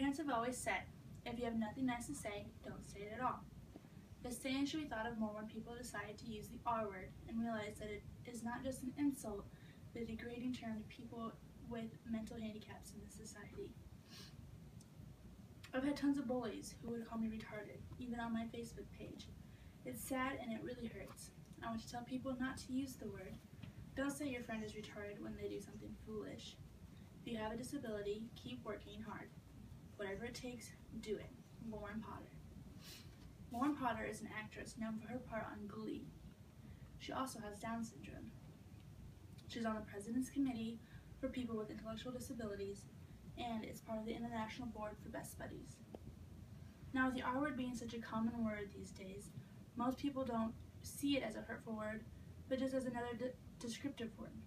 Parents have always said, if you have nothing nice to say, don't say it at all. This saying should be thought of more when people decide to use the R word and realize that it is not just an insult, but a degrading term to people with mental handicaps in this society. I've had tons of bullies who would call me retarded, even on my Facebook page. It's sad and it really hurts. I want to tell people not to use the word. Don't say your friend is retarded when they do something foolish. If you have a disability, keep working hard. Whatever it takes, do it. Lauren Potter. Lauren Potter is an actress known for her part on Glee. She also has Down syndrome. She's on the President's Committee for People with Intellectual Disabilities and is part of the International Board for Best Buddies. Now, with the R word being such a common word these days, most people don't see it as a hurtful word, but just as another descriptive word.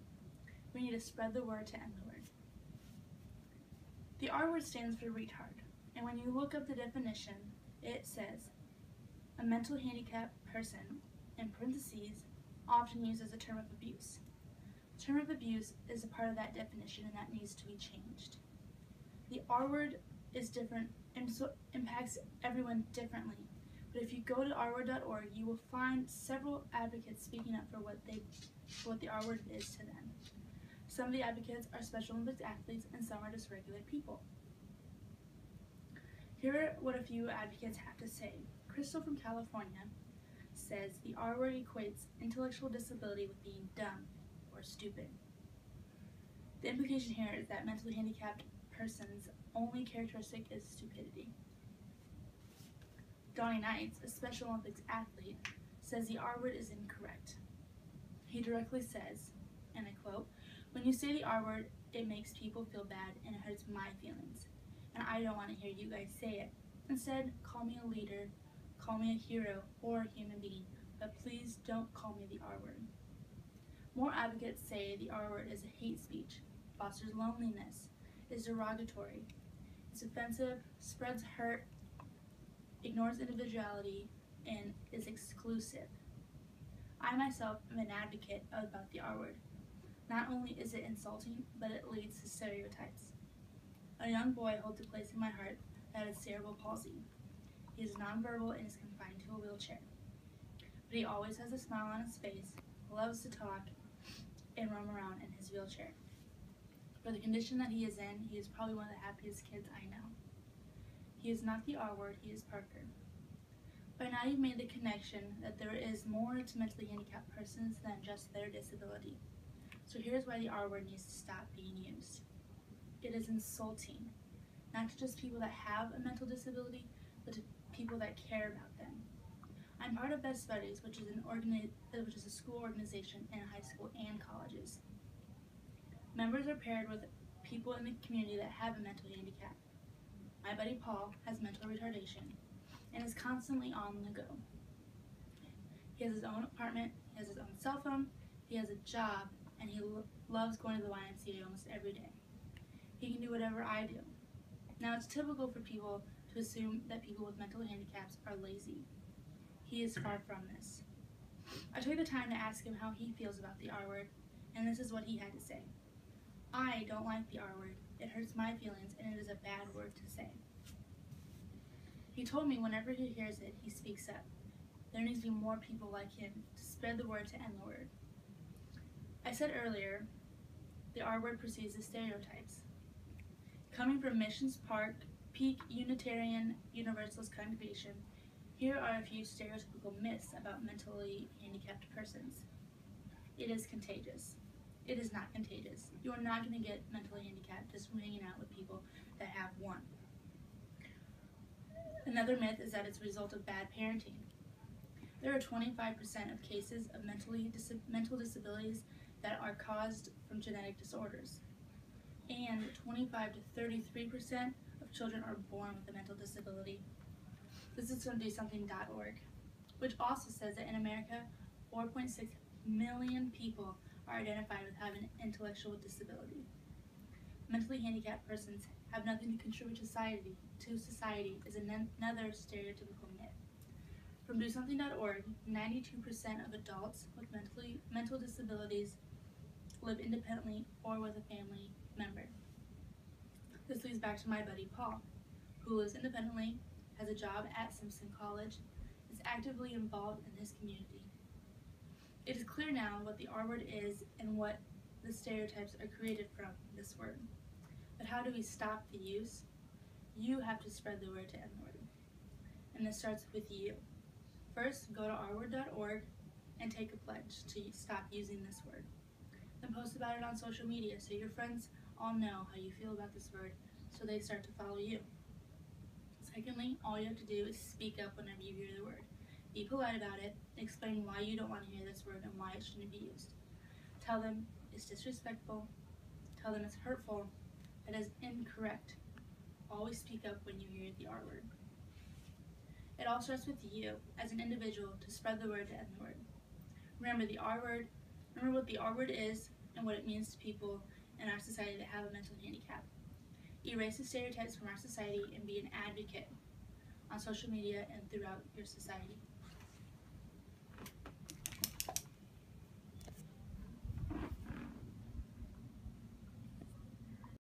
We need to spread the word to end the word. The R word stands for retard, and when you look up the definition, it says, a mental handicapped person, in parentheses, often used as a term of abuse. The term of abuse is a part of that definition, and that needs to be changed. The R word is different and so impacts everyone differently. But if you go to rword.org, you will find several advocates speaking up for what the R word is to them. Some of the advocates are Special Olympics athletes, and some are just regular people. Here are what a few advocates have to say. Crystal from California says the R word equates intellectual disability with being dumb or stupid. The implication here is that mentally handicapped person's only characteristic is stupidity. Donnie Knights, a Special Olympics athlete, says the R word is incorrect. He directly says, and I quote, "When you say the R word, it makes people feel bad and it hurts my feelings. And I don't want to hear you guys say it. Instead, call me a leader, call me a hero or a human being, but please don't call me the R word." More advocates say the R word is a hate speech, fosters loneliness, is derogatory, is offensive, spreads hurt, ignores individuality, and is exclusive. I myself am an advocate about the R word. Not only is it insulting, but it leads to stereotypes. A young boy holds a place in my heart that has cerebral palsy. He is nonverbal and is confined to a wheelchair. But he always has a smile on his face, loves to talk, and roam around in his wheelchair. For the condition that he is in, he is probably one of the happiest kids I know. He is not the R word, he is Parker. By now you've made the connection that there is more to mentally handicapped persons than just their disability. So here's why the R word needs to stop being used. It is insulting, not to just people that have a mental disability, but to people that care about them. I'm part of Best Buddies, which is a school organization in high school and colleges. Members are paired with people in the community that have a mental handicap. My buddy Paul has mental retardation and is constantly on the go. He has his own apartment, he has his own cell phone, he has a job, and he loves going to the YMCA almost every day. He can do whatever I do. Now, it's typical for people to assume that people with mental handicaps are lazy. He is far from this. I took the time to ask him how he feels about the R word, and this is what he had to say. "I don't like the R word. It hurts my feelings, and it is a bad word to say." He told me whenever he hears it, he speaks up. There needs to be more people like him to spread the word to end the word. I said earlier, the R word precedes the stereotypes. Coming from Missions Park, Peak Unitarian Universalist Congregation, here are a few stereotypical myths about mentally handicapped persons. It is contagious. It is not contagious. You are not going to get mentally handicapped just from hanging out with people that have one. Another myth is that it's a result of bad parenting. There are 25% of cases of mental disabilities that are caused from genetic disorders, and 25 to 33% of children are born with a mental disability. This is from DoSomething.org, which also says that in America, 4.6 million people are identified with having an intellectual disability. Mentally handicapped persons have nothing to contribute to society is another stereotypical myth. From DoSomething.org, 92% of adults with mental disabilities live independently or with a family member. This leads back to my buddy Paul. who lives independently, has a job at Simpson College, is actively involved in his community. It is clear now what the R word is and what the stereotypes are created from this word. But how do we stop the use? You have to spread the word to end the word. And this starts with you. First, go to rword.org and take a pledge to stop using this word. Then post about it on social media so your friends all know how you feel about this word so they start to follow you. Secondly, all you have to do is speak up whenever you hear the word. Be polite about it, explain why you don't want to hear this word and why it shouldn't be used. Tell them it's disrespectful, tell them it's hurtful, it is incorrect. Always speak up when you hear the R word. It all starts with you, as an individual, to spread the word to end the word. Remember what the R word is and what it means to people in our society that have a mental handicap. Erase the stereotypes from our society and be an advocate on social media and throughout your society.